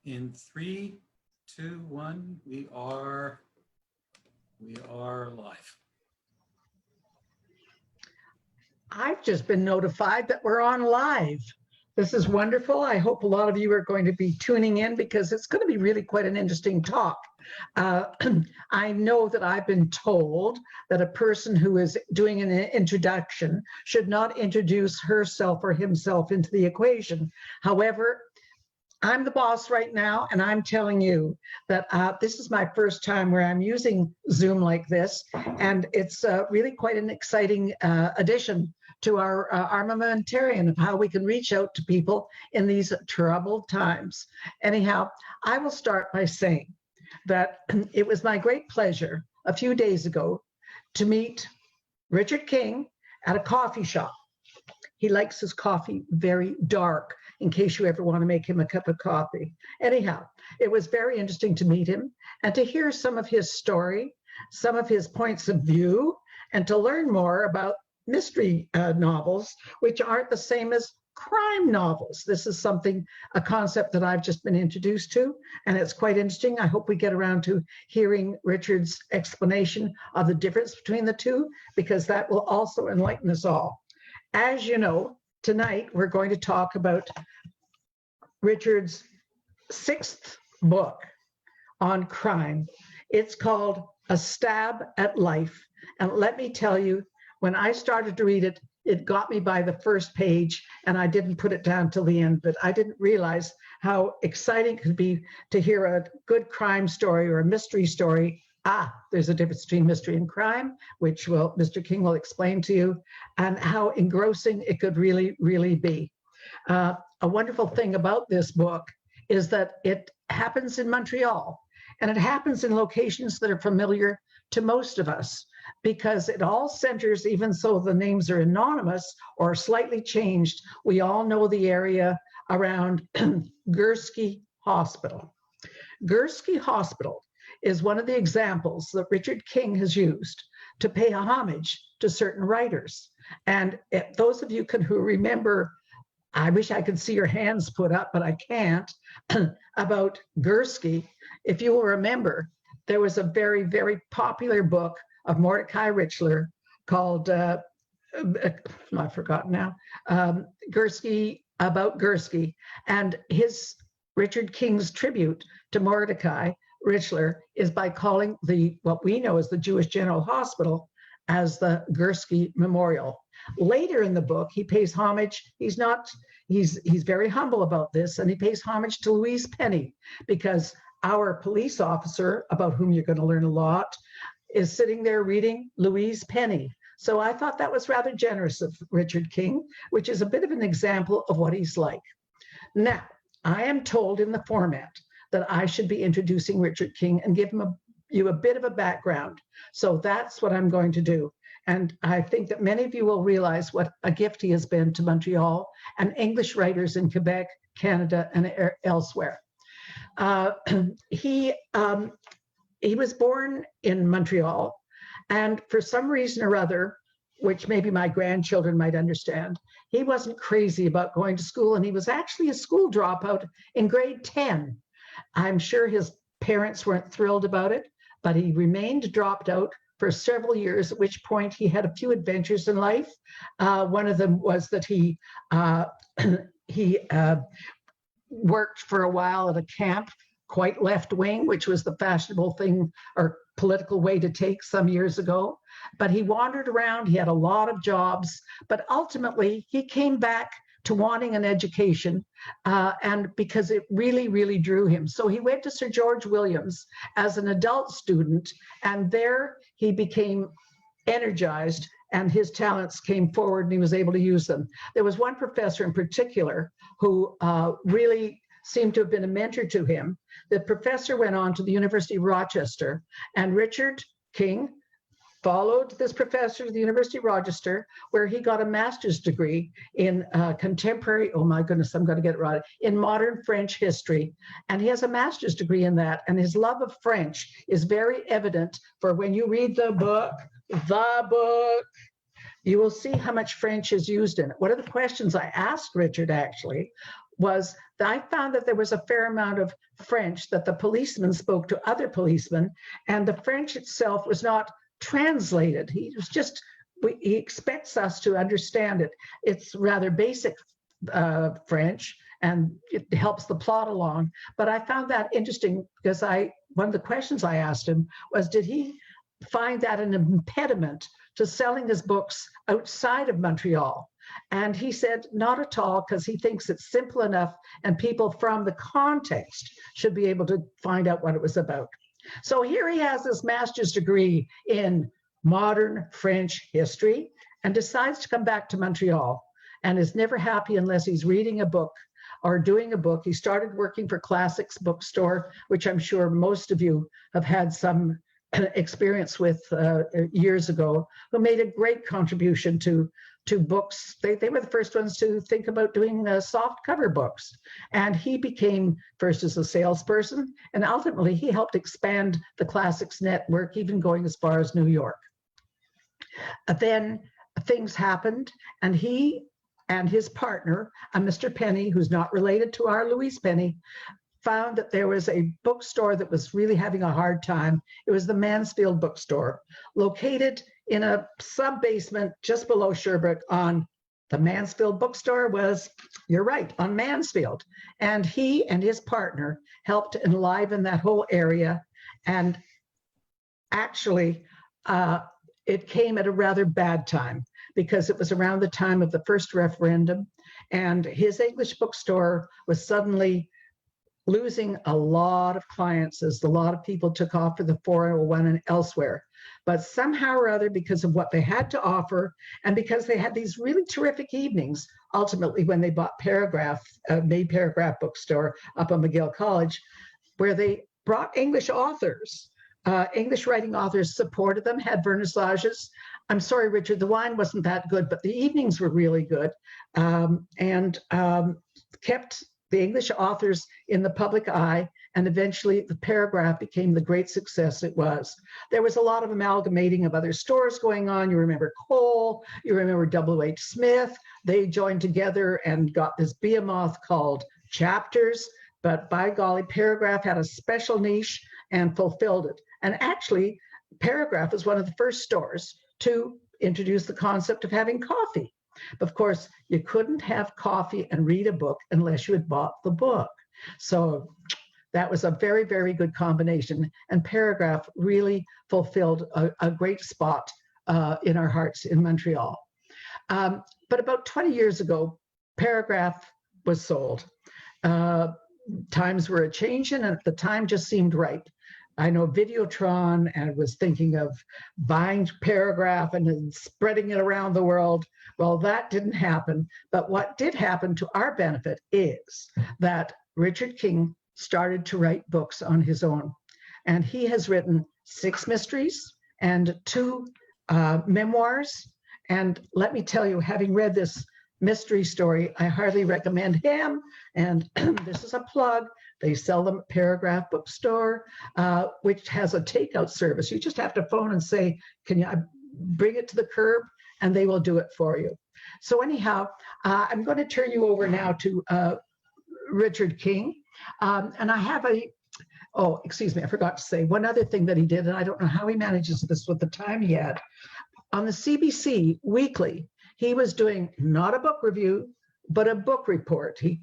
In 3, 2, 1, we are live. I've just been notified that we're on live. This is wonderful. I hope a lot of you are going to be tuning in because it's going to be really quite an interesting talk. I know that I've been told that a person who is doing an introduction should not introduce herself or himself into the equation. However, I'm the boss right now, and I'm telling you that this is my first time where I'm using Zoom like this, and it's really quite an exciting addition to our armamentarium of how we can reach out to people in these troubled times. Anyhow, I will start by saying that it was my great pleasure a few days ago to meet Richard King at a coffee shop. He likes his coffee very dark, in case you ever want to make him a cup of coffee. Anyhow, it was very interesting to meet him and to hear some of his story, some of his points of view, and to learn more about mystery novels, which aren't the same as crime novels. This is a concept that I've just been introduced to, and it's quite interesting. I hope we get around to hearing Richard's explanation of the difference between the two, because that will also enlighten us all. As you know, tonight we're going to talk about Richard's 6th book on crime. It's called A Stab at Life. And let me tell you, when I started to read it, it got me by the first page, and I didn't put it down till the end, but I didn't realize how exciting it could be to hear a good crime story or a mystery story. There's a difference between mystery and crime, which Mr. King will explain to you, and how engrossing it could really, really be. A wonderful thing about this book is that it happens in Montreal, and it happens in locations that are familiar to most of us, because it all centers, even though the names are anonymous or slightly changed, we all know the area around Gursky Hospital. Gursky Hospital is one of the examples that Richard King has used to pay homage to certain writers. And those of you who remember, I wish I could see your hands put up, but I can't, about Gursky. If you will remember, there was a very, very popular book of Mordecai Richler called, I've forgotten now, Gursky, about Gursky. And Richard King's tribute to Mordecai Richler is by calling what we know as the Jewish General Hospital as the Gursky Memorial. Later in the book, he pays homage. He's very humble about this, and he pays homage to Louise Penny, because our police officer, about whom you're going to learn a lot, is sitting there reading Louise Penny. So I thought that was rather generous of Richard King, which is a bit of an example of what he's like. Now, I am told in the format that I should be introducing Richard King and give you a bit of a background. So that's what I'm going to do. And I think that many of you will realize what a gift he has been to Montreal and English writers in Quebec, Canada, and elsewhere. He was born in Montreal, and for some reason or other, which maybe my grandchildren might understand, he wasn't crazy about going to school, and he was actually a school dropout in grade 10. I'm sure his parents weren't thrilled about it, but he remained dropped out for several years, at which point he had a few adventures in life. One of them was that he worked for a while at a camp, quite left-wing, which was the fashionable thing or political way to take some years ago. But he wandered around, he had a lot of jobs, but ultimately he came back to wanting an education, and because it really, really drew him. So he went to Sir George Williams as an adult student, and there he became energized, and his talents came forward and he was able to use them. There was one professor in particular who really seemed to have been a mentor to him. The professor went on to the University of Rochester, and Richard King followed this professor to the University of Rochester, where he got a master's degree in contemporary, oh my goodness, I'm going to get it right, in modern French history. And he has a master's degree in that. And his love of French is very evident, for when you read the book, you will see how much French is used in it. One of the questions I asked Richard actually was that I found that there was a fair amount of French that the policeman spoke to other policemen, and the French itself was not translated. He was just, he expects us to understand it. It's rather basic French, and it helps the plot along. But I found that interesting because one of the questions I asked him was, did he find that an impediment to selling his books outside of Montreal? And he said, not at all, because he thinks it's simple enough and people from the context should be able to find out what it was about. So here he has this master's degree in modern French history and decides to come back to Montreal, and is never happy unless he's reading a book or doing a book. He started working for Classics Bookstore, which I'm sure most of you have had some experience with years ago, who made a great contribution to books. They were the first ones to think about doing soft cover books. And he became first as a salesperson, and ultimately he helped expand the Classics network, even going as far as New York. Then things happened, and he and his partner, Mr. Penny, who's not related to our Louise Penny, found that there was a bookstore that was really having a hard time. It was the Mansfield Bookstore, located in a sub-basement just below Sherbrooke. On the Mansfield Bookstore was, you're right, on Mansfield. And he and his partner helped enliven that whole area. And actually, it came at a rather bad time, because it was around the time of the first referendum, and his English bookstore was suddenly losing a lot of clients as a lot of people took off for the 401 and elsewhere. But somehow or other, because of what they had to offer, and because they had these really terrific evenings, ultimately when they bought Paragraph, made Paragraph Bookstore up on McGill College, where they brought English authors, English writing authors, supported them, had vernissages. I'm sorry, Richard, the wine wasn't that good, but the evenings were really good, and kept the English authors in the public eye, and eventually the Paragraph became the great success it was. There was a lot of amalgamating of other stores going on. You remember Cole, you remember W.H. Smith. They joined together and got this behemoth called Chapters, but by golly, Paragraph had a special niche and fulfilled it. And actually, Paragraph was one of the first stores to introduce the concept of having coffee. Of course, you couldn't have coffee and read a book unless you had bought the book. So that was a very, very good combination. And Paragraph really fulfilled a great spot in our hearts in Montreal. But about 20 years ago, Paragraph was sold. Times were a changing, and at the time just seemed right. I know Videotron, and was thinking of buying Paragraph and spreading it around the world. Well, that didn't happen. But what did happen to our benefit is that Richard King started to write books on his own. And he has written 6 mysteries and 2 memoirs. And let me tell you, having read this mystery story, I hardly recommend him. And this is a plug. They sell them at Paragraph Bookstore, which has a takeout service. You just have to phone and say, can you bring it to the curb? And they will do it for you. So anyhow, I'm going to turn you over now to Richard King. And I have oh, excuse me, I forgot to say one other thing that he did, and I don't know how he manages this with the time he had. On the CBC Weekly, he was doing not a book review, but a book report. He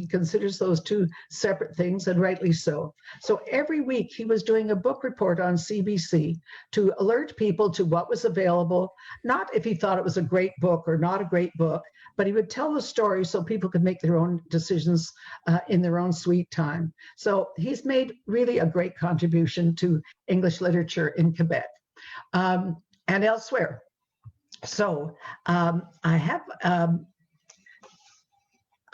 considers those 2 separate things, and rightly so. So every week he was doing a book report on CBC to alert people to what was available, not if he thought it was a great book or not a great book, but he would tell the story so people could make their own decisions in their own sweet time. So he's made really a great contribution to English literature in Quebec and elsewhere. So I have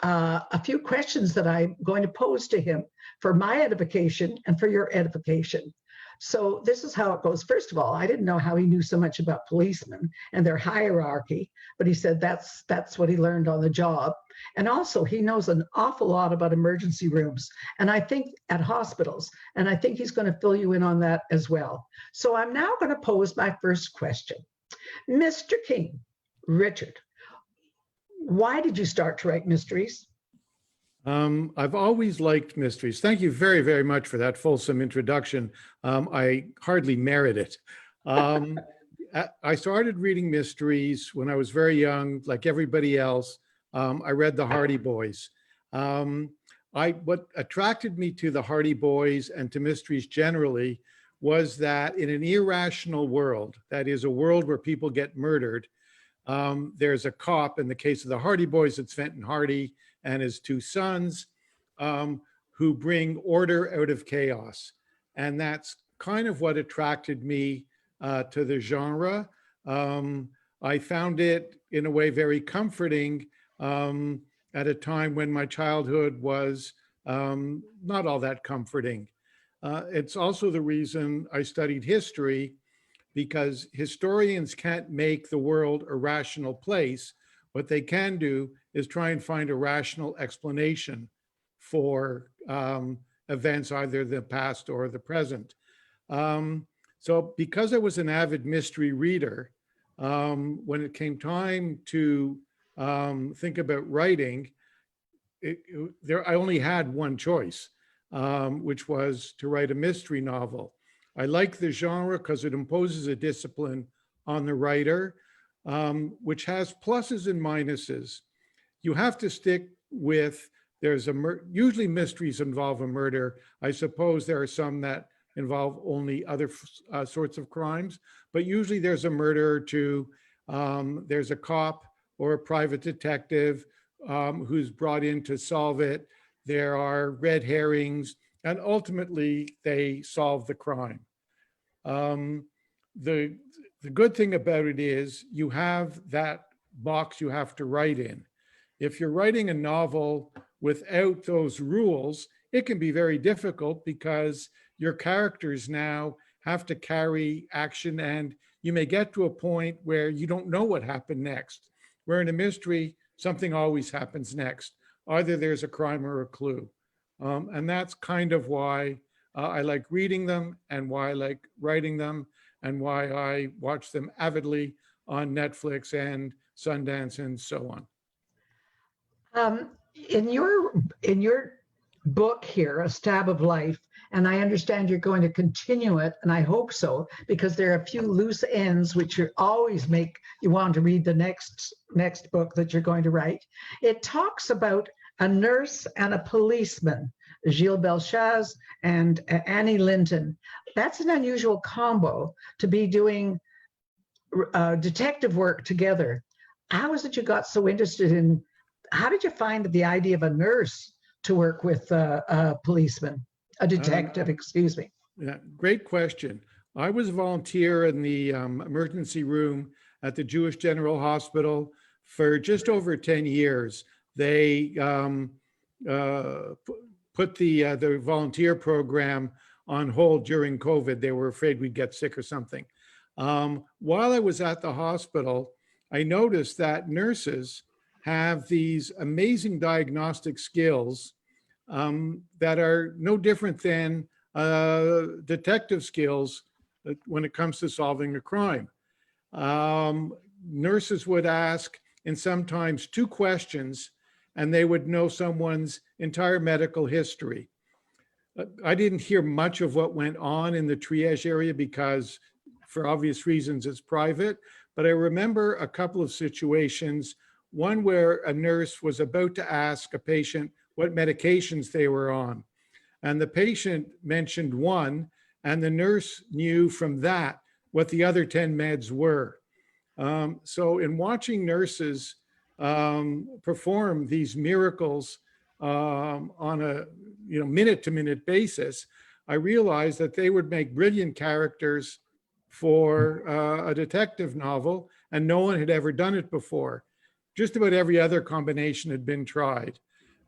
a few questions that I'm going to pose to him for my edification and for your edification. So this is how it goes. First of all, I didn't know how he knew so much about policemen and their hierarchy, but he said that's what he learned on the job. And also he knows an awful lot about emergency rooms, and I think at hospitals, and I think he's going to fill you in on that as well. So I'm now going to pose my first question. Mr. King, Richard, why did you start to write mysteries? I've always liked mysteries. Thank you very, very much for that fulsome introduction. I hardly merit it. I started reading mysteries when I was very young, like everybody else. I read the Hardy Boys. What attracted me to the Hardy Boys and to mysteries generally was that in an irrational world, that is a world where people get murdered, there's a cop. In the case of the Hardy Boys, it's Fenton Hardy and his two sons, who bring order out of chaos. And that's kind of what attracted me to the genre. I found it in a way very comforting at a time when my childhood was not all that comforting. It's also the reason I studied history, because historians can't make the world a rational place. What they can do is try and find a rational explanation for events, either the past or the present. So because I was an avid mystery reader, when it came time to think about writing, I only had one choice, which was to write a mystery novel. I like the genre because it imposes a discipline on the writer, which has pluses and minuses. You have to stick with, usually mysteries involve a murder. I suppose there are some that involve only other sorts of crimes, but usually there's a murder or two. There's a cop or a private detective who's brought in to solve it. There are red herrings, and ultimately they solve the crime. The good thing about it is you have that box you have to write in. If you're writing a novel without those rules, it can be very difficult because your characters now have to carry action, and you may get to a point where you don't know what happened next. Where in a mystery, something always happens next. Either there's a crime or a clue. And that's kind of why I like reading them, and why I like writing them, and why I watch them avidly on Netflix and Sundance and so on. In your book here, A Stab of Life, and I understand you're going to continue it, and I hope so, because there are a few loose ends which you always make you want to read the next book that you're going to write. It talks about a nurse and a policeman, Gilles Belchaz and Annie Linton. That's an unusual combo to be doing detective work together. How is it you got so interested in, how did you find the idea of a nurse to work with a policeman, a detective, excuse me? Yeah, great question. I was a volunteer in the emergency room at the Jewish General Hospital for just over 10 years. They put the volunteer program on hold during COVID. They were afraid we'd get sick or something. While I was at the hospital, I noticed that nurses have these amazing diagnostic skills that are no different than detective skills when it comes to solving a crime. Nurses would ask, and sometimes 2 questions, and they would know someone's entire medical history. I didn't hear much of what went on in the triage area because, for obvious reasons, it's private. But I remember a couple of situations, one where a nurse was about to ask a patient what medications they were on. And the patient mentioned one, and the nurse knew from that what the other 10 meds were. So in watching nurses perform these miracles on a minute-to-minute basis, I realized that they would make brilliant characters for a detective novel, and no one had ever done it before. Just about every other combination had been tried.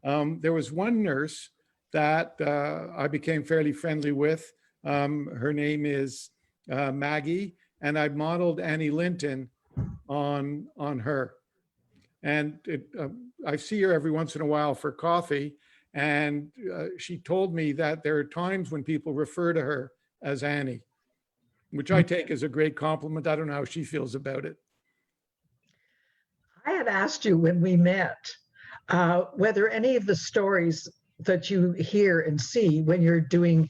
There was one nurse that I became fairly friendly with. Her name is Maggie, and I modeled Annie Linton on her. And I see her every once in a while for coffee, and she told me that there are times when people refer to her as Annie, which I take as a great compliment. I don't know how she feels about it. I had asked you when we met whether any of the stories that you hear and see when you're doing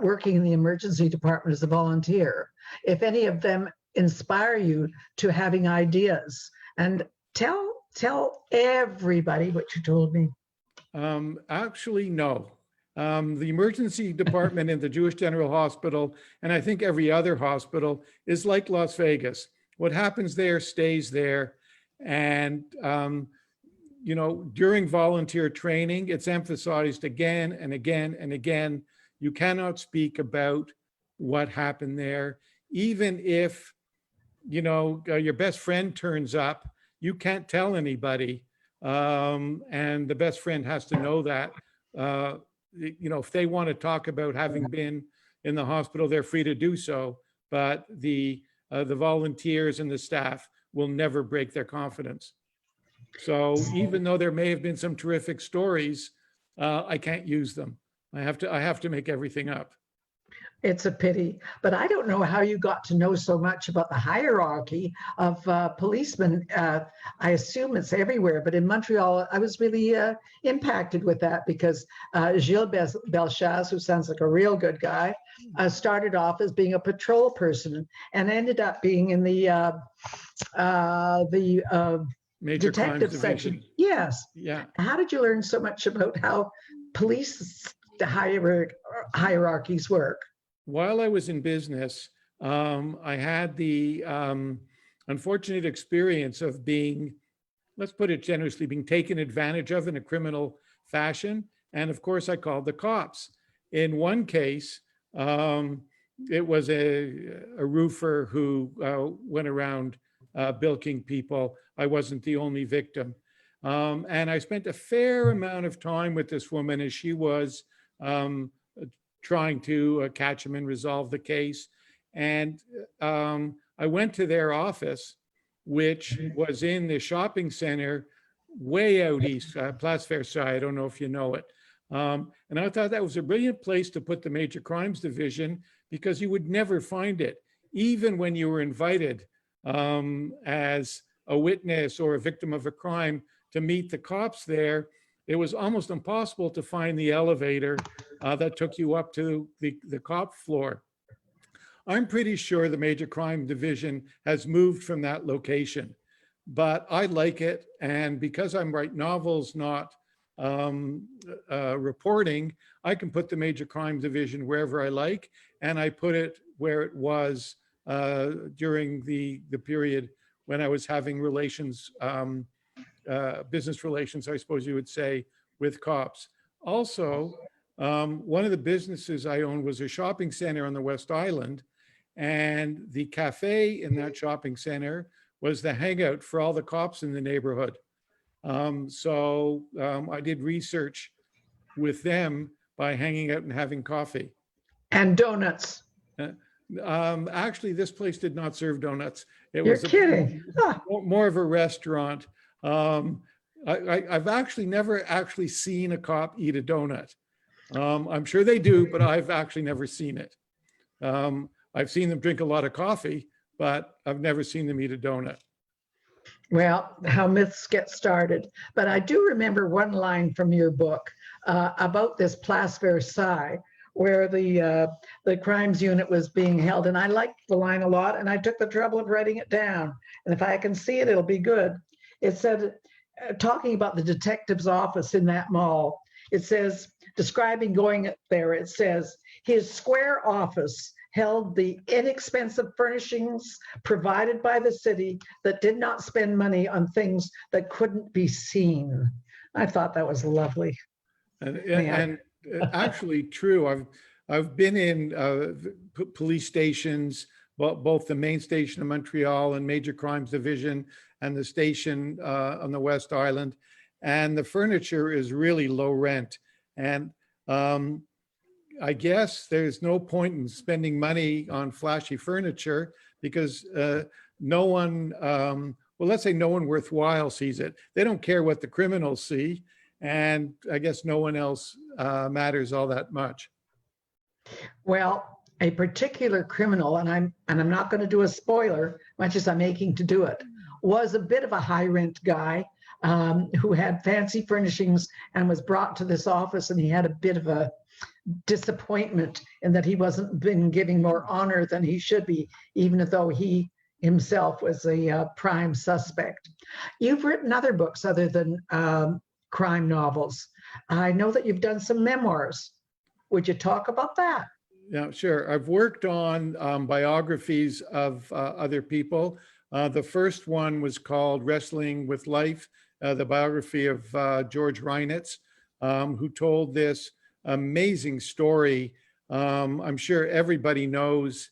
working in the emergency department as a volunteer, if any of them inspire you to having ideas, and tell everybody what you told me. Actually, no. The emergency department in the Jewish General Hospital, and I think every other hospital, is like Las Vegas. What happens there stays there. And, you know, during volunteer training, it's emphasized again and again and again, you cannot speak about what happened there. Even if, you know, your best friend turns up, you can't tell anybody. And the best friend has to know that. You know, if they want to talk about having been in the hospital, they're free to do so. But the volunteers and the staff will never break their confidence. So even though there may have been some terrific stories, I can't use them. I have to make everything up. It's a pity, but I don't know how you got to know so much about the hierarchy of policemen. I assume it's everywhere, but in Montreal, I was really impacted with that because Gilles Belchaz, who sounds like a real good guy, started off as being a patrol person and ended up being in the Major detective Crimes section. Division. Yes. Yeah. How did you learn so much about how police hierarchies work? While I was in business, I had the unfortunate experience of being, let's put it generously, being taken advantage of in a criminal fashion. And of course, I called the cops. In one case, it was a roofer who went around bilking people. I wasn't the only victim. And I spent a fair amount of time with this woman as she was trying to catch him and resolve the case. And I went to their office, which was in the shopping center way out east, Place Versailles. I don't know if you know it. And I thought that was a brilliant place to put the Major Crimes Division because you would never find it, even when you were invited as a witness or a victim of a crime to meet the cops there. It was almost impossible to find the elevator that took you up to the cop floor. I'm pretty sure the Major Crime Division has moved from that location, but I like it. And because I'm writing novels, not reporting, I can put the Major Crime Division wherever I like. And I put it where it was during the period when I was having relations, business relations, I suppose you would say, with cops. Also, one of the businesses I owned was a shopping center on the West Island, and the cafe in that shopping center was the hangout for all the cops in the neighborhood. So I did research with them by hanging out and having coffee. And donuts. Actually, this place did not serve donuts. It You're was kidding. Huh. more of a restaurant. I've actually never actually seen a cop eat a donut. I'm sure they do, but I've actually never seen it. I've seen them drink a lot of coffee, but I've never seen them eat a donut. Well, how myths get started. But I do remember one line from your book about this Place Versailles, where the crimes unit was being held. And I liked the line a lot, and I took the trouble of writing it down. And if I can see it, it'll be good. It said, talking about the detective's office in that mall, it says, describing going there, it says, his square office held the inexpensive furnishings provided by the city that did not spend money on things that couldn't be seen. I thought that was lovely. And actually true. I've been in police stations, both the main station in Montreal and Major Crimes Division and the station on the West Island. And the furniture is really low rent. And I guess there's no point in spending money on flashy furniture because no one, well, let's say no one worthwhile sees it. They don't care what the criminals see. And I guess no one else matters all that much. Well, a particular criminal, and I'm not going to do a spoiler, much as I'm aching to do it, was a bit of a high rent guy. who had fancy furnishings and was brought to this office, and he had a bit of a disappointment in that he wasn't been giving more honor than he should be, even though he himself was a prime suspect. You've written other books other than crime novels. I know that you've done some memoirs. Would you talk about that? Yeah, sure. I've worked on biographies of other people. The first one was called Wrestling with Life, the biography of George Reinitz, who told this amazing story. I'm sure everybody knows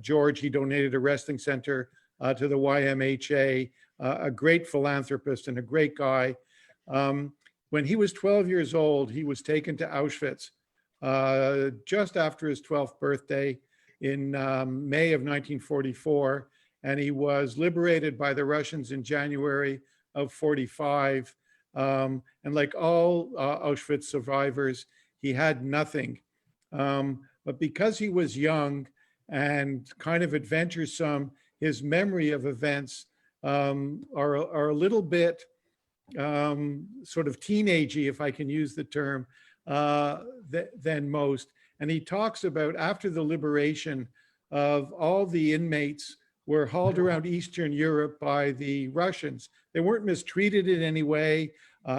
George. He donated a wrestling center to the YMHA, a great philanthropist and a great guy. When he was 12 years old, he was taken to Auschwitz just after his 12th birthday in May of 1944, and he was liberated by the Russians in January of 45. And like all Auschwitz survivors, he had nothing. But because he was young and kind of adventuresome, his memory of events are a little bit sort of teenagey, if I can use the term, than most. And he talks about after the liberation of all the inmates were hauled around Eastern Europe by the Russians. They weren't mistreated in any way.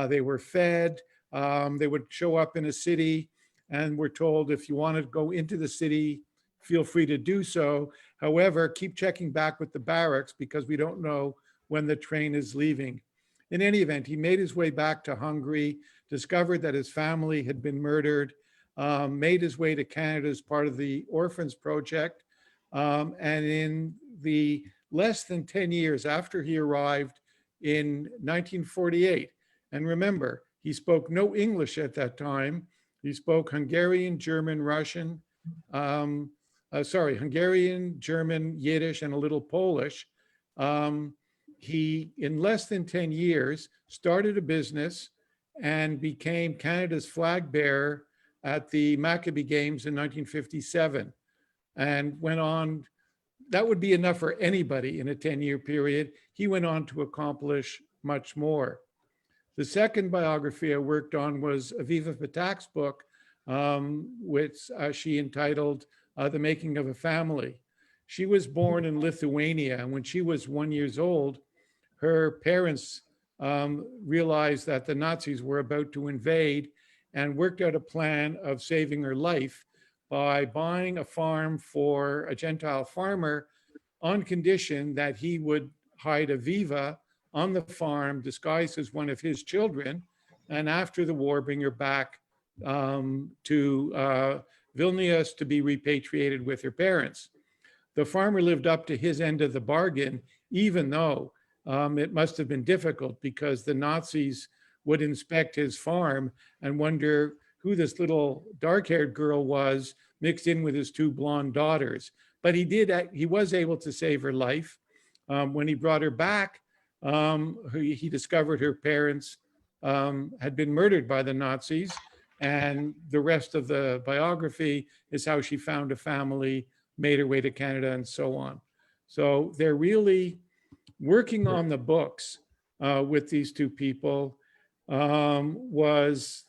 They were fed. They would show up in a city and were told, if you want to go into the city, feel free to do so. However, keep checking back with the barracks because we don't know when the train is leaving. In any event, he made his way back to Hungary, discovered that his family had been murdered, made his way to Canada as part of the Orphans Project. And in the less than 10 years after he arrived in 1948, and remember, he spoke no English at that time. He spoke Hungarian, German, Russian, Hungarian, German, Yiddish, and a little Polish. He, in less than 10 years, started a business and became Canada's flag bearer at the Maccabee Games in 1957, and went on. That would be enough for anybody in a 10-year period. He went on to accomplish much more. The second biography I worked on was Aviva Patak's book, which she entitled The Making of a Family. She was born in Lithuania, and when she was 1 year old, her parents realized that the Nazis were about to invade and worked out a plan of saving her life by buying a farm for a Gentile farmer on condition that he would hide Aviva on the farm disguised as one of his children, and after the war bring her back to Vilnius to be repatriated with her parents. The farmer lived up to his end of the bargain, even though it must have been difficult because the Nazis would inspect his farm and wonder who this little dark-haired girl was mixed in with his two blonde daughters. But he was able to save her life. When he brought her back, he discovered her parents had been murdered by the Nazis, and the rest of the biography is how she found a family, made her way to Canada, and so on. So they're really working on the books with these two people was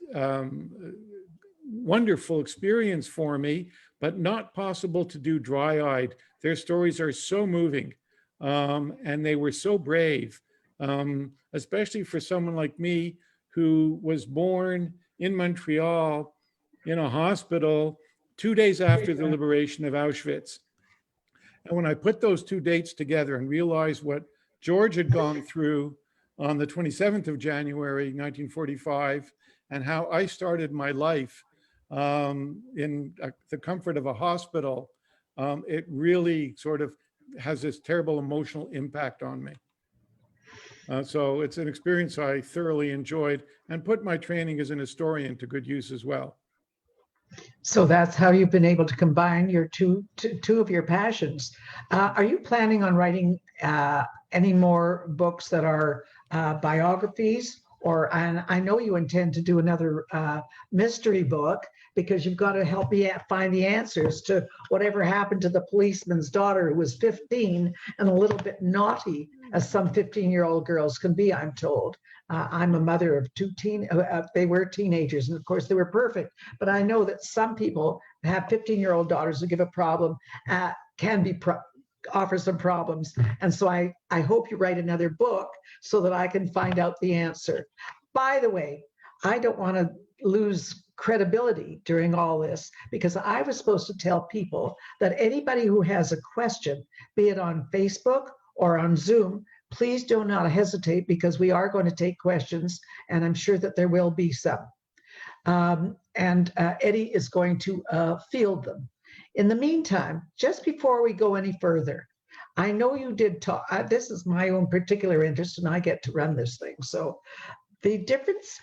wonderful experience for me, but not possible to do dry-eyed. Their stories are so moving, and they were so brave, especially for someone like me who was born in Montreal in a hospital 2 days after the liberation of Auschwitz. And when I put those two dates together and realized what George had gone through on the 27th of January, 1945, and how I started my life in the comfort of a hospital, it really sort of has this terrible emotional impact on me. So it's an experience I thoroughly enjoyed and put my training as an historian to good use as well. So that's how you've been able to combine your two of your passions. Are you planning on writing any more books that are biographies, or, and I know you intend to do another mystery book, because you've got to help me find the answers to whatever happened to the policeman's daughter who was 15 and a little bit naughty, as some 15-year-old girls can be, I'm told. I'm a mother of two they were teenagers, and of course they were perfect. But I know that some people have 15-year-old daughters who give a problem, can be offer some problems. And so I hope you write another book so that I can find out the answer. By the way, I don't want to lose credibility during all this, because I was supposed to tell people that anybody who has a question, be it on Facebook or on Zoom, please do not hesitate, because we are going to take questions, and I'm sure that there will be some. Eddie is going to field them. In the meantime, just before we go any further, I know you did talk, this is my own particular interest, and I get to run this thing. So the difference,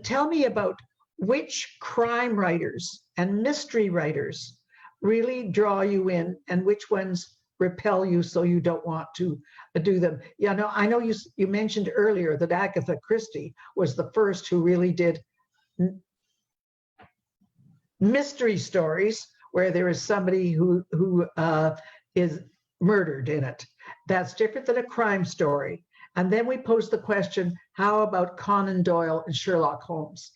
tell me about which crime writers and mystery writers really draw you in, and which ones repel you so you don't want to do them. Yeah, no, I know you mentioned earlier that Agatha Christie was the first who really did mystery stories where there is somebody who is murdered in it. That's different than a crime story. And then we pose the question, how about Conan Doyle and Sherlock Holmes?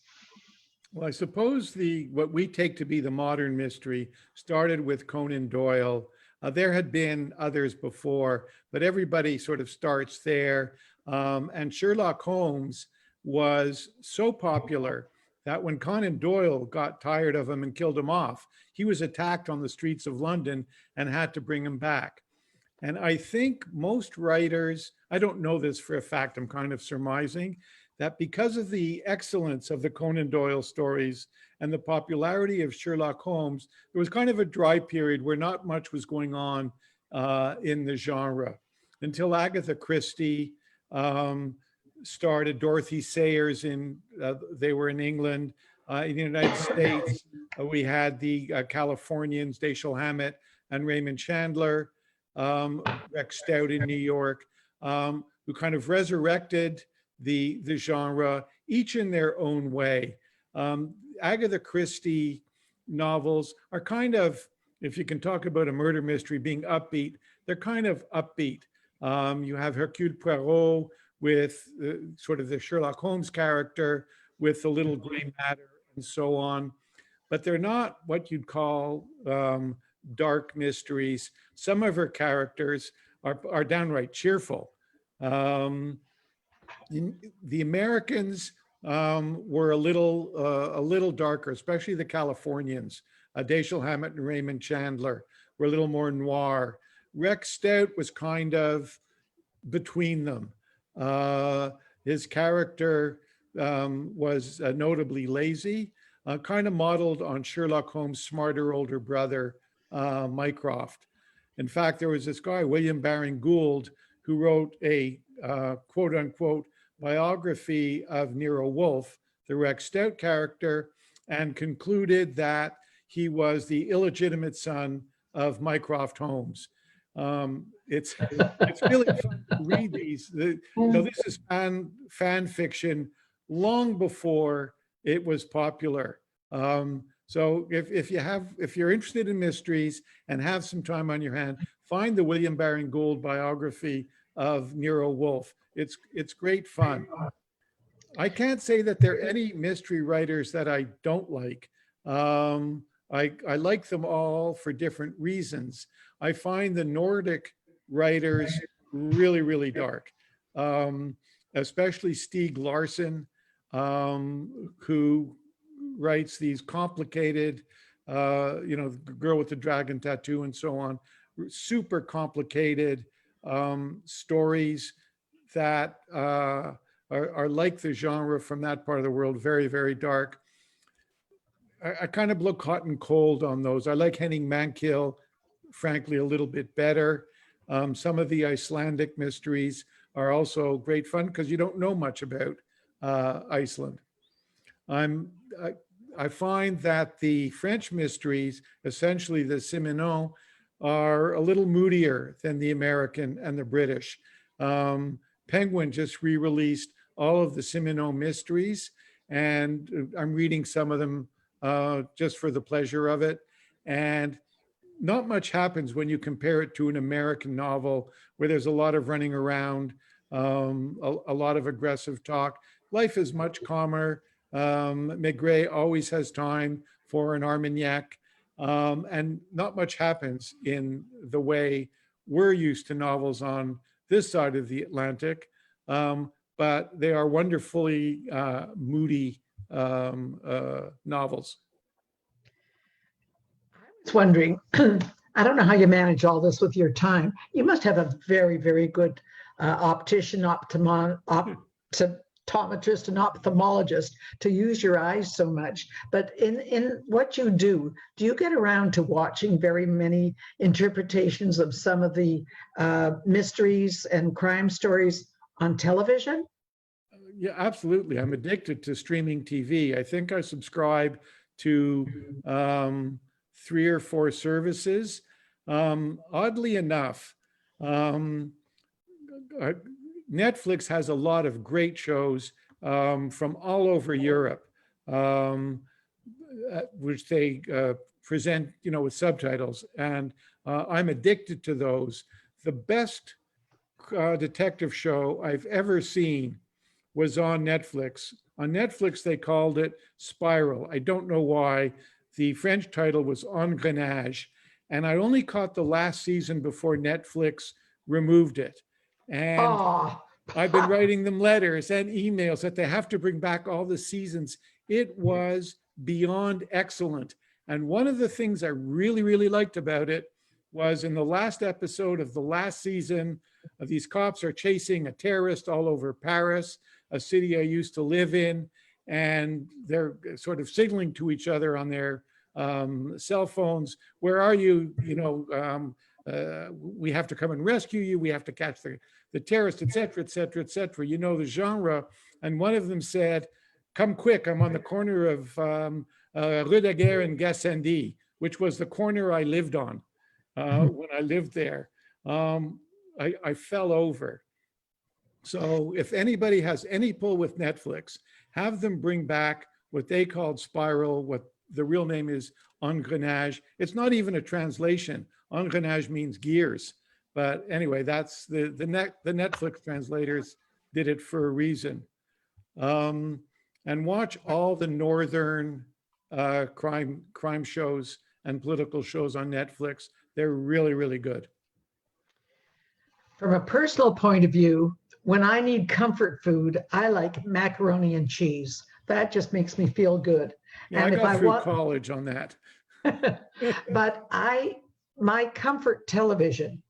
Well, I suppose what we take to be the modern mystery started with Conan Doyle. There had been others before, but everybody sort of starts there. And Sherlock Holmes was so popular that when Conan Doyle got tired of him and killed him off, he was attacked on the streets of London and had to bring him back. And I think most writers, I don't know this for a fact, I'm kind of surmising, that because of the excellence of the Conan Doyle stories and the popularity of Sherlock Holmes, there was kind of a dry period where not much was going on in the genre until Agatha Christie started. Dorothy Sayers, they were in England. In the United States, we had the Californians, Dashiell Hammett and Raymond Chandler, Rex Stout in New York, who kind of resurrected the genre, each in their own way. Agatha Christie novels are kind of, if you can talk about a murder mystery being upbeat, they're kind of upbeat. You have Hercule Poirot with sort of the Sherlock Holmes character with the little gray matter and so on, but they're not what you'd call dark mysteries. Some of her characters are downright cheerful. The Americans were a little darker, especially the Californians. Dashiell Hammett and Raymond Chandler were a little more noir. Rex Stout was kind of between them. His character was notably lazy, kind of modeled on Sherlock Holmes' smarter older brother, Mycroft. In fact, there was this guy, William Baring Gould, who wrote a quote unquote biography of Nero Wolfe, the Rex Stout character, and concluded that he was the illegitimate son of Mycroft Holmes. It's really fun to read these. This is fan fiction long before it was popular. So if you're interested in mysteries and have some time on your hand, find the William Baring Gould biography of Nero Wolfe. It's great fun. I can't say that there are any mystery writers that I don't like. I like them all for different reasons. I find the Nordic writers really, really dark, especially Stieg Larsson, who writes these complicated, the girl with the dragon tattoo and so on, super complicated stories that are like the genre from that part of the world, very, very dark. I kind of look hot and cold on those. I like Henning Mankell, frankly, a little bit better. Some of the Icelandic mysteries are also great fun because you don't know much about Iceland. I find that the French mysteries, essentially the Simenon, are a little moodier than the American and the British. Penguin just re-released all of the Simenon mysteries, and I'm reading some of them just for the pleasure of it. And not much happens when you compare it to an American novel where there's a lot of running around, a lot of aggressive talk. Life is much calmer. Maigret always has time for an Armagnac, and not much happens in the way we're used to novels on this side of the Atlantic, but they are wonderfully moody novels. Was wondering, I don't know how you manage all this with your time. You must have a very, very good optician, optometrist, and ophthalmologist to use your eyes so much. But in what you do you get around to watching very many interpretations of some of the mysteries and crime stories on television? Yeah, absolutely. I'm addicted to streaming TV. I think I subscribe to 3 or 4 services. Oddly enough, Netflix has a lot of great shows from all over Europe, which they present, with subtitles. And I'm addicted to those. The best detective show I've ever seen was on Netflix. On Netflix, they called it Spiral. I don't know why. The French title was Engrenage. And I only caught the last season before Netflix removed it. And I've been writing them letters and emails that they have to bring back all the seasons. It was beyond excellent. And one of the things I really, really liked about it was in the last episode of the last season, these cops are chasing a terrorist all over Paris, a city I used to live in, and they're sort of signaling to each other on their cell phones, where are you? We have to come and rescue you. We have to catch the terrorist, et cetera, et cetera, et cetera. You know the genre. And one of them said, come quick, I'm on the corner of Rue de Guerre and Gassendi, which was the corner I lived on when I lived there. I fell over. So if anybody has any pull with Netflix, have them bring back what they called Spiral, what the real name is Engrenage. It's not even a translation. Engrenage means gears. But anyway, that's the Netflix translators did it for a reason. And watch all the Northern crime shows and political shows on Netflix. They're really, really good. From a personal point of view, when I need comfort food, I like macaroni and cheese. That just makes me feel good. Yeah, and I got through college on that. But my comfort television,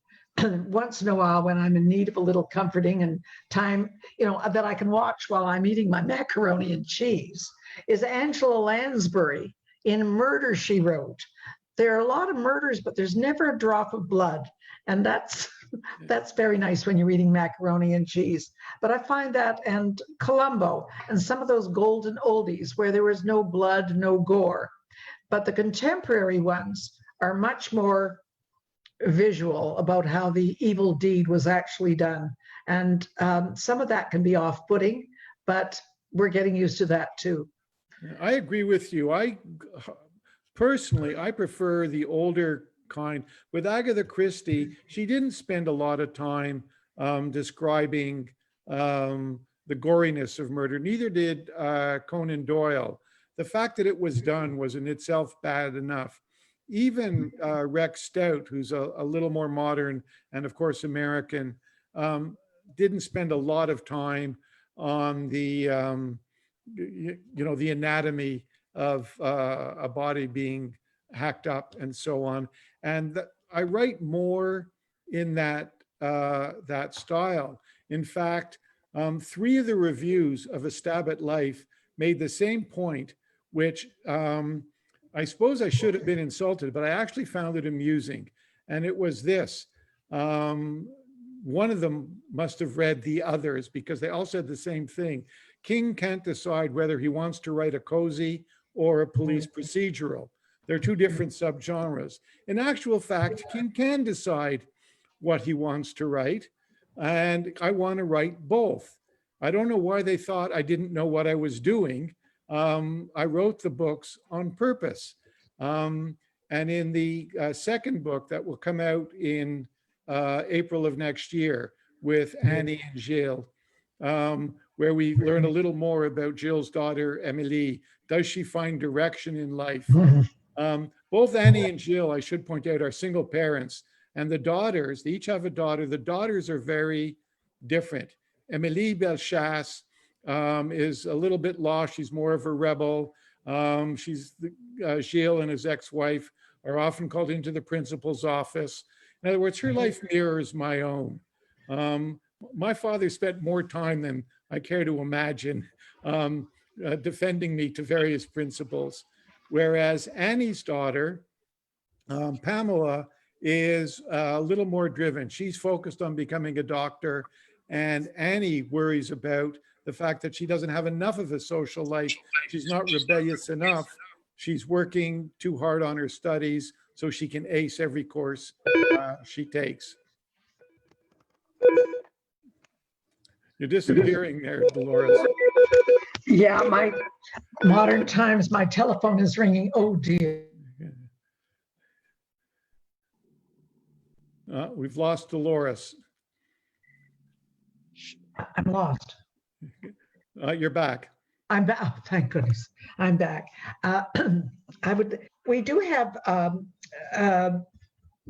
once in a while when I'm in need of a little comforting and time, that I can watch while I'm eating my macaroni and cheese, is Angela Lansbury in Murder, She Wrote. There are a lot of murders, but there's never a drop of blood. And that's very nice when you're eating macaroni and cheese. But I find that, and Columbo, and some of those golden oldies where there was no blood, no gore. But the contemporary ones are much more visual about how the evil deed was actually done. And some of that can be off-putting, but we're getting used to that too. I agree with you. Personally, I prefer the older kind. With Agatha Christie, she didn't spend a lot of time describing the goriness of murder. Neither did Conan Doyle. The fact that it was done was in itself bad enough. Even Rex Stout, who's a little more modern and of course American, didn't spend a lot of time on the the anatomy of a body being hacked up and so on. And I write more in that style. In fact, 3 of the reviews of A Stab at Life made the same point, which I suppose I should have been insulted, but I actually found it amusing. And it was this. One of them must have read the others because they all said the same thing. King can't decide whether he wants to write a cozy or a police procedural. They're 2 different subgenres. In actual fact, King can decide what he wants to write, and I want to write both. I don't know why they thought I didn't know what I was doing. I wrote the books on purpose. And in the second book that will come out in April of next year with Annie and Gilles, where we learn a little more about Gilles' daughter, Emily. Does she find direction in life? Both Annie and Gilles, I should point out, are single parents. And the daughters, they each have a daughter. The daughters are very different. Emily Belchasse is a little bit lost. She's more of a rebel. Gilles and his ex-wife are often called into the principal's office. In other words, her life mirrors my own. My father spent more time than I care to imagine defending me to various principals, whereas Annie's daughter, Pamela, is a little more driven. She's focused on becoming a doctor, and Annie worries about the fact that she doesn't have enough of a social life. She's not rebellious enough. She's working too hard on her studies so she can ace every course she takes. You're disappearing there, Delores. Yeah, my modern times, my telephone is ringing. Oh dear. We've lost Delores. I'm lost. You're back. I'm back. Oh, thank goodness. I'm back. We do have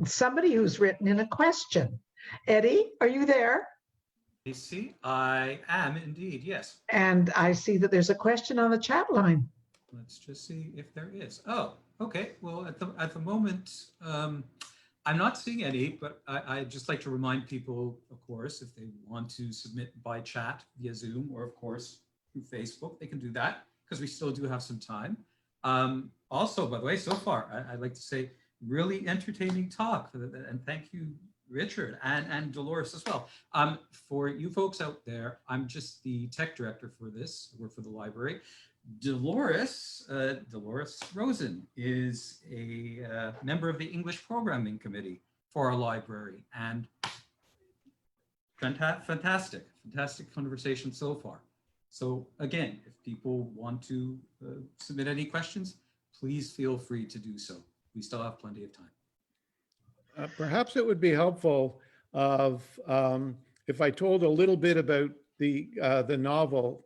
somebody who's written in a question. Eddie, are you there? Casey, I am indeed, yes. And I see that there's a question on the chat line. Let's just see if there is. Oh, okay. Well, at the moment, I'm not seeing any, but I'd just like to remind people, of course, if they want to submit by chat via Zoom or, of course, through Facebook, they can do that because we still do have some time. Also, by the way, so far, I'd like to say really entertaining talk. And thank you, Richard, and Delores as well. For you folks out there, I'm just the tech director for this, work for the library. Delores Rosen is a member of the English Programming Committee for our library, and fantastic conversation so far. So again, if people want to submit any questions, please feel free to do so. We still have plenty of time. Perhaps it would be helpful if I told a little bit about the novel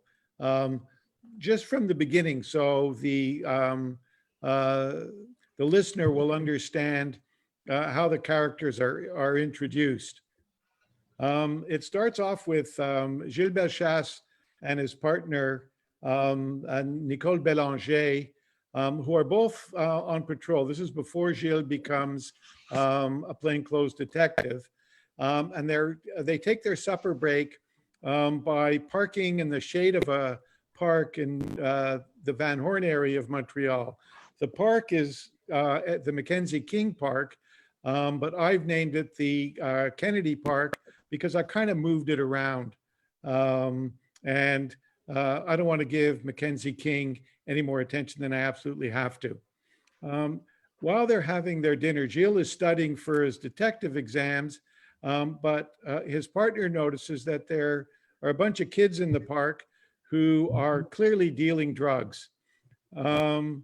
just from the beginning, so the listener will understand how the characters are introduced. It starts off with Gilles Belchasse and his partner Nicole Bélanger, who are both on patrol. This is before Gilles becomes a plainclothes detective, and they take their supper break by parking in the shade of a park in the Van Horn area of Montreal. The park is at the Mackenzie King Park, but I've named it the Kennedy Park because I kind of moved it around. And I don't want to give Mackenzie King any more attention than I absolutely have to. While they're having their dinner, Gilles is studying for his detective exams, but his partner notices that there are a bunch of kids in the park who are clearly dealing drugs. And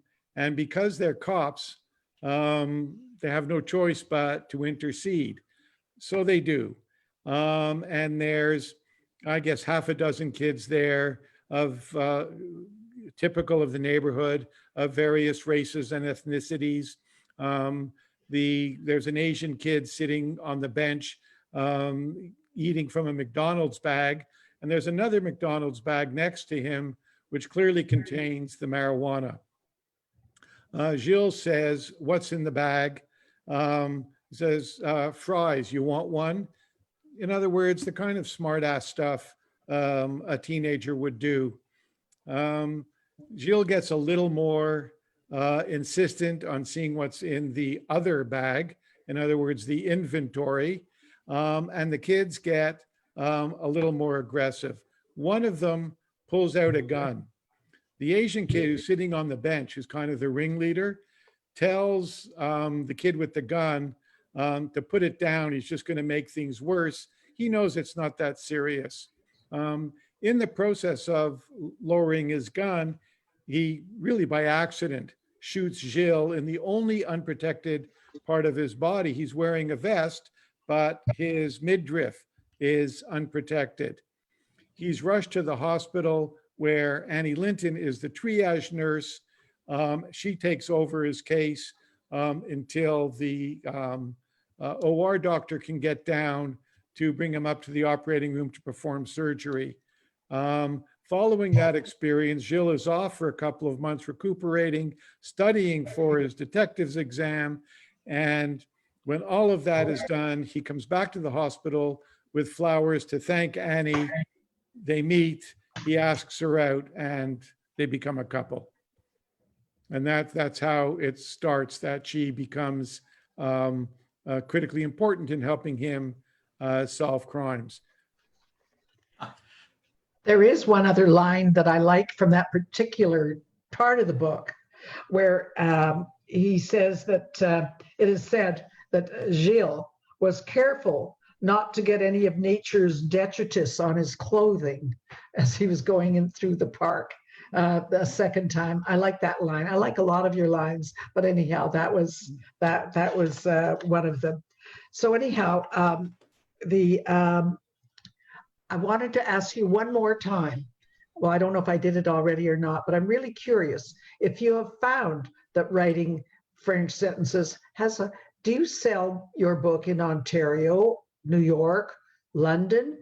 because they're cops, they have no choice but to intercede. So they do. And there's, I guess, half a dozen kids there of typical of the neighborhood of various races and ethnicities. There's an Asian kid sitting on the bench eating from a McDonald's bag, and there's another McDonald's bag next to him, which clearly contains the marijuana. Gilles says, "What's in the bag?" He says, "Fries, you want one?" In other words, the kind of smart-ass stuff a teenager would do. Gilles gets a little more insistent on seeing what's in the other bag, in other words, the inventory, and the kids get a little more aggressive. One of them pulls out a gun. The Asian kid who's sitting on the bench, who's kind of the ringleader, tells the kid with the gun to put it down. He's just going to make things worse. He knows it's not that serious. in the process of lowering his gun, he really by accident shoots Gilles in the only unprotected part of his body. He's wearing a vest, but his midriff is unprotected. He's rushed to the hospital where Annie Linton is the triage nurse. She takes over his case until the OR doctor can get down to bring him up to the operating room to perform surgery. Following that experience, Gilles is off for a couple of months recuperating, studying for his detective's exam. And when all of that is done, he comes back to the hospital with flowers to thank Annie. They meet, he asks her out, and they become a couple. And that's how it starts, that she becomes critically important in helping him solve crimes. There is one other line that I like from that particular part of the book where he says that it is said that Gilles was careful not to get any of nature's detritus on his clothing as he was going in through the park the second time. I like that line. I like a lot of your lines, but anyhow, that was one of them. So anyhow, I wanted to ask you one more time. Well, I don't know if I did it already or not, but I'm really curious if you have found that writing French sentences do you sell your book in Ontario, New York, London,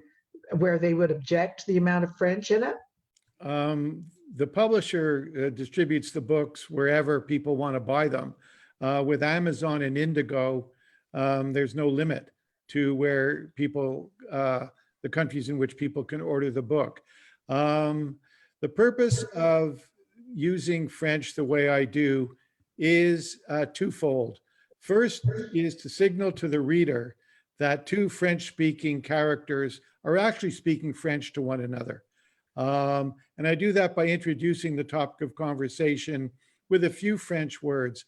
where they would object to the amount of French in it? The publisher distributes the books wherever people want to buy them. With Amazon and Indigo, there's no limit to where people, the countries in which people can order the book. The purpose of using French the way I do is twofold. First is to signal to the reader that two French-speaking characters are actually speaking French to one another. And I do that by introducing the topic of conversation with a few French words.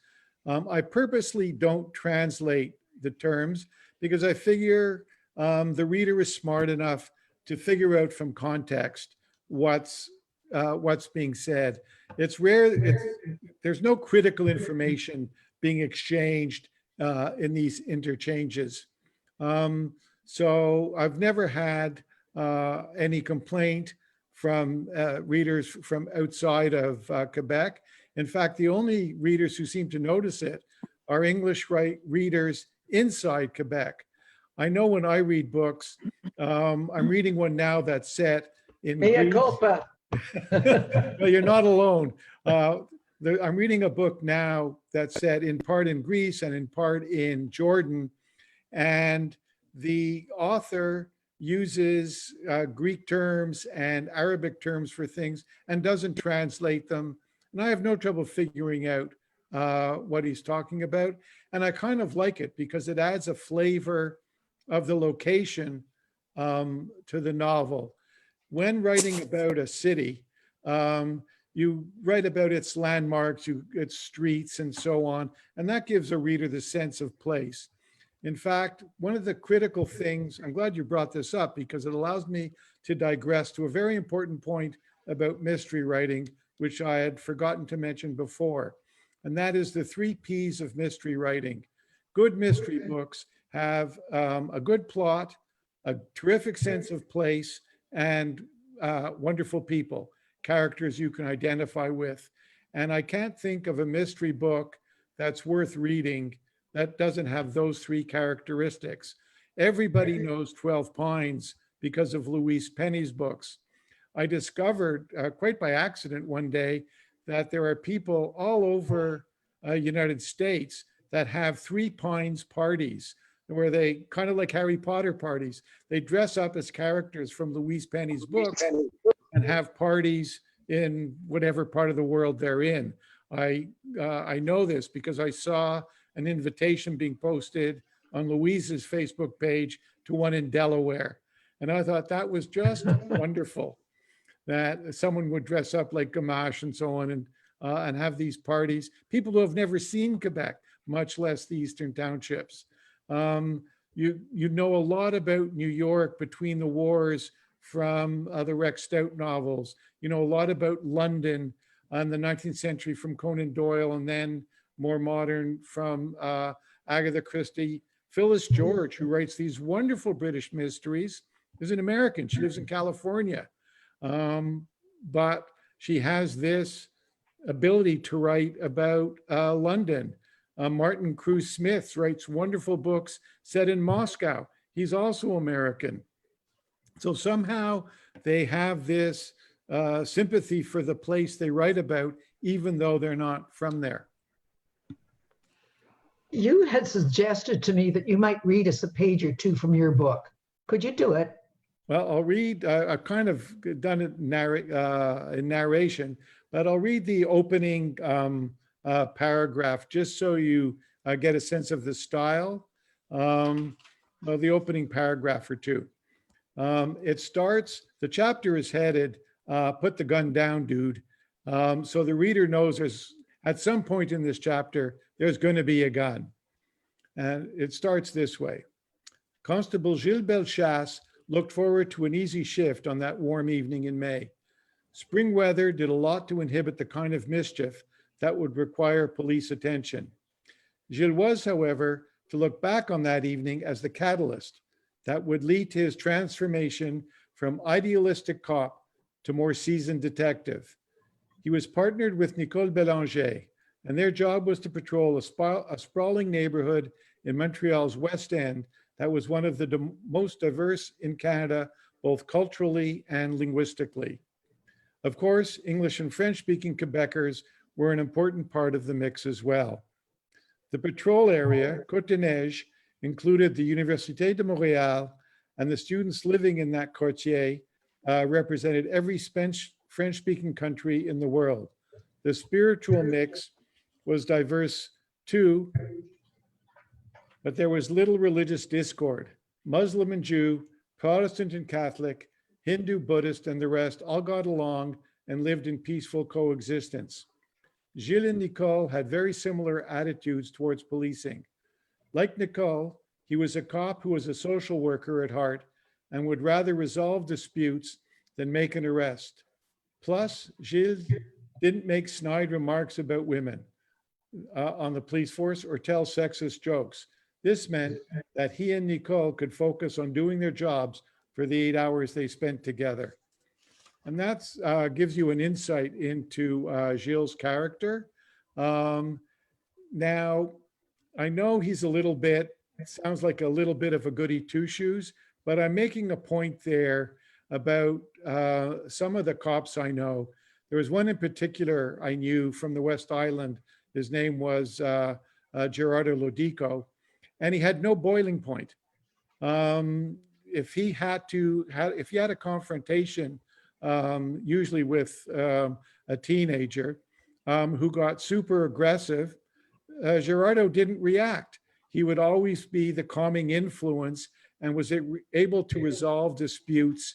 I purposely don't translate the terms because I figure the reader is smart enough to figure out from context what's being said. It's rare, there's no critical information being exchanged in these interchanges. So I've never had any complaint from readers from outside of Quebec. In fact, the only readers who seem to notice it are English readers inside Quebec. I know when I read books, I'm reading one now that's set in Mea culpa. No, you're not alone. I'm reading a book now that's set in part in Greece and in part in Jordan. And the author uses Greek terms and Arabic terms for things and doesn't translate them. And I have no trouble figuring out what he's talking about. And I kind of like it because it adds a flavor of the location to the novel. When writing about a city, you write about its landmarks, its streets and so on, and that gives a reader the sense of place. In fact, one of the critical things, I'm glad you brought this up because it allows me to digress to a very important point about mystery writing, which I had forgotten to mention before. And that is the 3 Ps of mystery writing. Good mystery books have a good plot, a terrific sense of place, and wonderful people, characters you can identify with. And I can't think of a mystery book that's worth reading that doesn't have those 3 characteristics. Everybody knows 12 Pines because of Louise Penny's books. I discovered quite by accident one day that there are people all over United States that have 3 Pines parties where they kind of like Harry Potter parties. They dress up as characters from Louise Penny's books and have parties in whatever part of the world they're in. I know this because I saw an invitation being posted on Louise's Facebook page to one in Delaware. And I thought that was just wonderful that someone would dress up like Gamache and so on and have these parties. People who have never seen Quebec, much less the Eastern Townships. You know a lot about New York between the wars from the Rex Stout novels. You know, a lot about London in the 19th century from Conan Doyle, and then more modern from Agatha Christie. Phyllis George, who writes these wonderful British mysteries, is an American. She lives in California. But she has this ability to write about London. Martin Cruz Smith writes wonderful books set in Moscow. He's also American. So somehow they have this sympathy for the place they write about, even though they're not from there. You had suggested to me that you might read us a page or two from your book. Could you do it? Well, I'll read, I've kind of done it in narration, but I'll read the opening paragraph just so you get a sense of the style. Well, the opening paragraph or two. It starts, the chapter is headed, Put the Gun Down, Dude. So the reader knows there's, at some point in this chapter, there's going to be a gun. And it starts this way. Constable Gilles Belchasse looked forward to an easy shift on that warm evening in May. Spring weather did a lot to inhibit the kind of mischief that would require police attention. Gilles was, however, to look back on that evening as the catalyst that would lead to his transformation from idealistic cop to more seasoned detective. He was partnered with Nicole Bélanger, and their job was to patrol a sprawling neighborhood in Montreal's West End that was one of the most diverse in Canada, both culturally and linguistically. Of course, English and French-speaking Quebecers were an important part of the mix as well. The patrol area, Côte-des-Neiges, included the Université de Montréal, and the students living in that quartier represented every French-speaking country in the world. The spiritual mix was diverse too, but there was little religious discord. Muslim and Jew, Protestant and Catholic, Hindu, Buddhist, and the rest all got along and lived in peaceful coexistence. Gilles and Nicole had very similar attitudes towards policing. Like Nicole, he was a cop who was a social worker at heart and would rather resolve disputes than make an arrest. Plus, Gilles didn't make snide remarks about women on the police force or tell sexist jokes. This meant that he and Nicole could focus on doing their jobs for the 8 hours they spent together. And that gives you an insight into Gilles' character. Now, I know he's a little bit, it sounds like a little bit of a goody two-shoes, but I'm making a point there about some of the cops I know. There was one in particular I knew from the West Island. His name was Gerardo Lodico, and he had no boiling point. If he had a confrontation, usually with a teenager who got super aggressive, Gerardo didn't react. He would always be the calming influence and was able to resolve disputes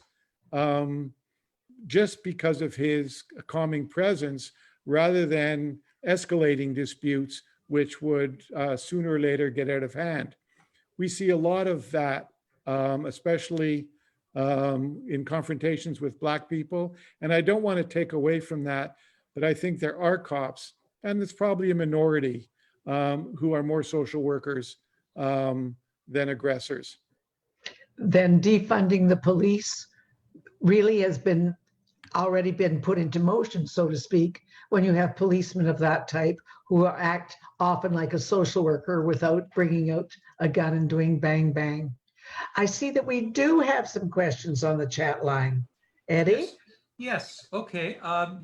just because of his calming presence, rather than escalating disputes, which would sooner or later get out of hand. We see a lot of that, especially in confrontations with Black people. And I don't want to take away from that, but I think there are cops, and it's probably a minority, who are more social workers than aggressors. Then defunding the police really has already been put into motion, so to speak, when you have policemen of that type who act often like a social worker without bringing out a gun and doing bang, bang. I see that we do have some questions on the chat line. Eddie? Yes. Okay.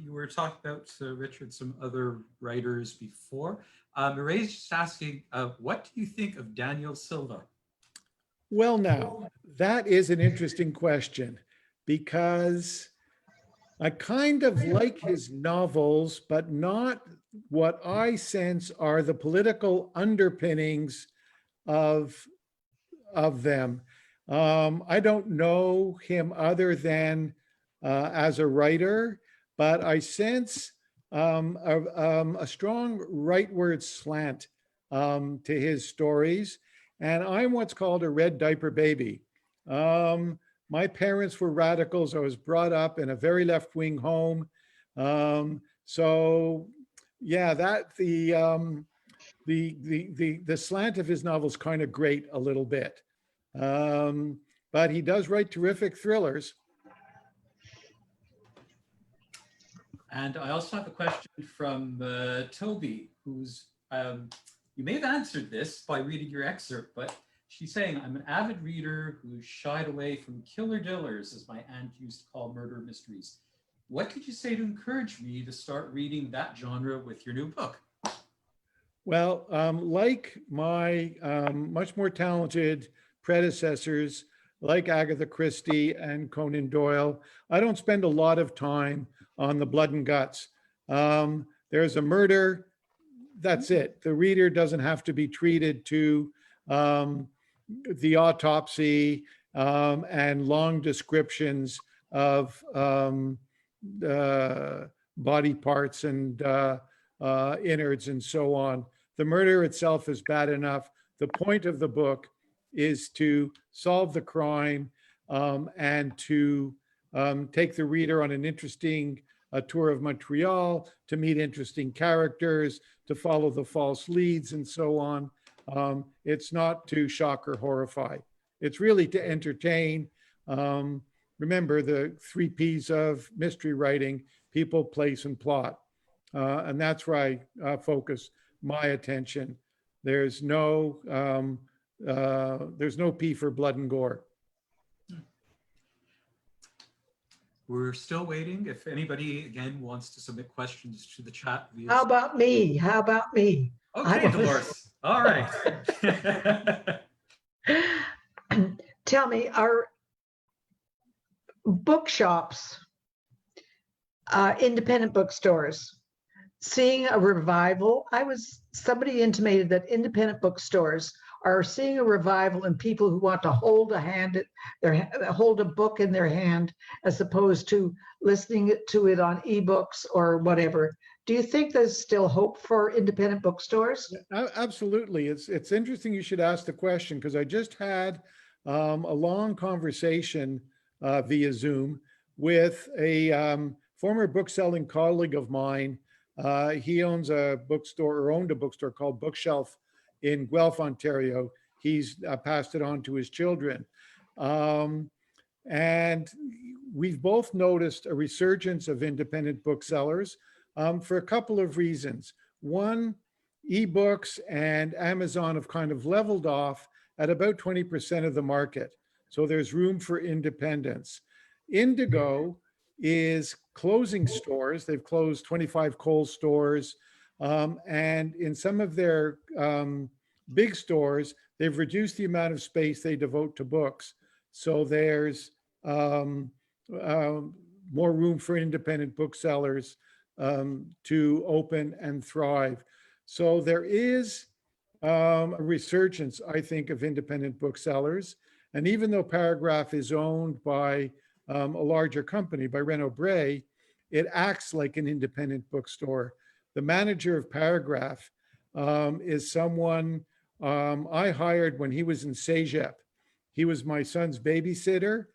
You were talking about, Richard, some other writers before. Marae's just asking, what do you think of Daniel Silva? Well, now, that is an interesting question, because I kind of like his novels, but not what I sense are the political underpinnings of them. I don't know him other than as a writer, but I sense a strong rightward slant to his stories. And I'm what's called a red diaper baby. My parents were radicals. I was brought up in a very left-wing home. So yeah, that the slant of his novels kind of grate a little bit. But he does write terrific thrillers. And I also have a question from Toby, who's, you may have answered this by reading your excerpt, but she's saying, I'm an avid reader who shied away from killer dillers, as my aunt used to call murder mysteries. What could you say to encourage me to start reading that genre with your new book? Well, like my much more talented predecessors, like Agatha Christie and Conan Doyle, I don't spend a lot of time on the blood and guts. There's a murder, that's it. The reader doesn't have to be treated to the autopsy and long descriptions of body parts and innards and so on. The murder itself is bad enough. The point of the book is to solve the crime and to take the reader on an interesting tour of Montreal, to meet interesting characters, to follow the false leads and so on. It's not to shock or horrify. It's really to entertain. Remember the 3 Ps of mystery writing: people, place, and plot. And that's where I focus my attention. There's no P for blood and gore. We're still waiting. If anybody, again, wants to submit questions to the chat. How about me? How about me? Okay, Delores. All right. Tell me, are bookshops, independent bookstores, seeing a revival? Somebody intimated that independent bookstores are seeing a revival in people who want to hold a book in their hand, as opposed to listening to it on ebooks or whatever. Do you think there's still hope for independent bookstores? Absolutely. It's interesting you should ask the question, because I just had a long conversation via Zoom with a former book-selling colleague of mine. He owns a bookstore, or owned a bookstore called Bookshelf in Guelph, Ontario. He's passed it on to his children. And we've both noticed a resurgence of independent booksellers for a couple of reasons. One, ebooks and Amazon have kind of leveled off at about 20% of the market. So there's room for independence. Indigo is closing stores. They've closed 25 Kohl's stores. And in some of their big stores, they've reduced the amount of space they devote to books. So there's more room for independent booksellers to open and thrive. So there is a resurgence, I think, of independent booksellers. And even though Paragraph is owned by a larger company, by Renaud Bray, it acts like an independent bookstore. The manager of Paragraph is someone I hired when he was in Cégep. He was my son's babysitter.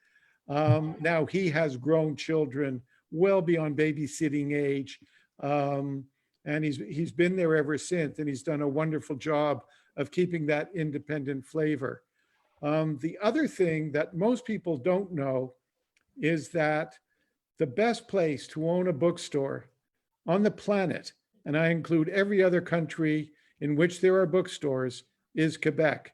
Now he has grown children well beyond babysitting age. And he's been there ever since, and he's done a wonderful job of keeping that independent flavor. The other thing that most people don't know is that the best place to own a bookstore on the planet, and I include every other country in which there are bookstores, is Quebec.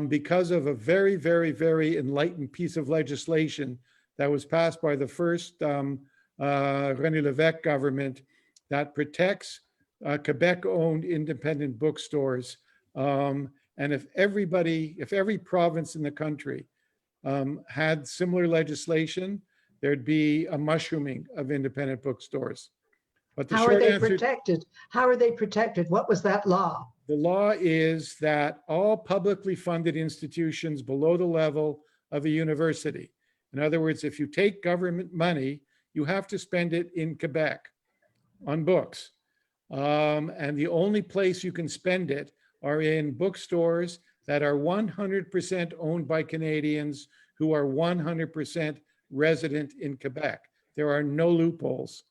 Because of a very, very, very enlightened piece of legislation that was passed by the first René Lévesque government that protects Quebec-owned independent bookstores. And if every province in the country had similar legislation, there'd be a mushrooming of independent bookstores. But the How are they protected? How are they protected? What was that law? The law is that all publicly funded institutions below the level of a university, in other words, if you take government money, you have to spend it in Quebec on books. And the only place you can spend it are in bookstores that are 100% owned by Canadians, who are 100% resident in Quebec. There are no loopholes.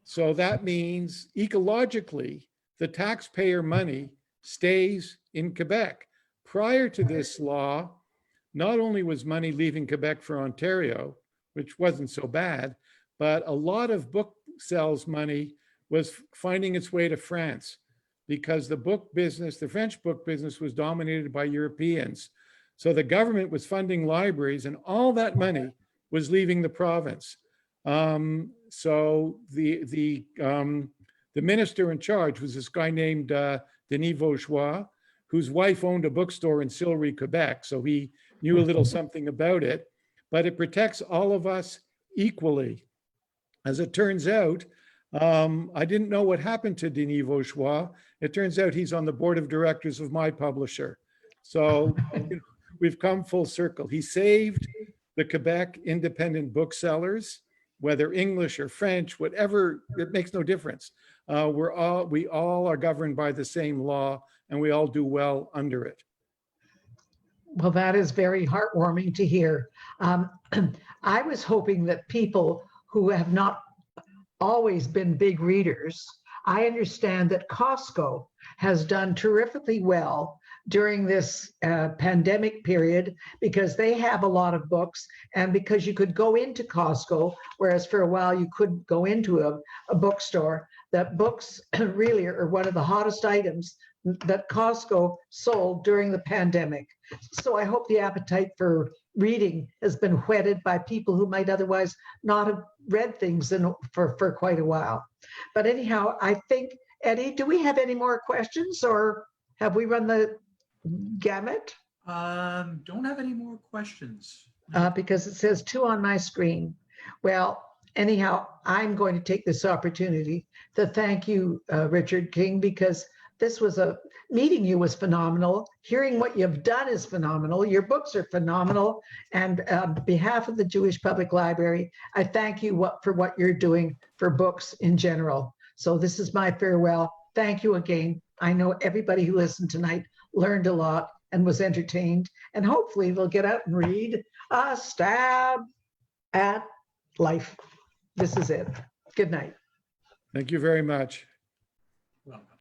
So that means ecologically, the taxpayer money stays in Quebec. Prior to this law, not only was money leaving Quebec for Ontario, which wasn't so bad, but a lot of book sales money was finding its way to France because the book business, the French book business, was dominated by Europeans. So the government was funding libraries and all that money was leaving the province. So the minister in charge was this guy named Denis Vauchois, whose wife owned a bookstore in Sillery, Quebec. So he knew a little something about it, but it protects all of us equally. As it turns out, I didn't know what happened to Denis Vauchois. It turns out he's on the board of directors of my publisher. So we've come full circle. He saved the Quebec independent booksellers, whether English or French, whatever, it makes no difference. We all are governed by the same law and we all do well under it. Well, that is very heartwarming to hear. I was hoping that people who have not always been big readers, I understand that Costco has done terrifically well during this pandemic period because they have a lot of books and because you could go into Costco, whereas for a while you couldn't go into a bookstore, that books really are one of the hottest items that Costco sold during the pandemic. So I hope the appetite for reading has been whetted by people who might otherwise not have read things for quite a while. But anyhow, I think, Eddie, do we have any more questions or have we run the gamut? Don't have any more questions. Because it says 2 on my screen. Well, anyhow, I'm going to take this opportunity to thank you, Richard King, because this was meeting you was phenomenal. Hearing what you've done is phenomenal. Your books are phenomenal. And on behalf of the Jewish Public Library, I thank you for what you're doing for books in general. So this is my farewell. Thank you again. I know everybody who listened tonight learned a lot and was entertained. And hopefully they'll get out and read A Stab at Life. This is it. Good night. Thank you very much. Welcome.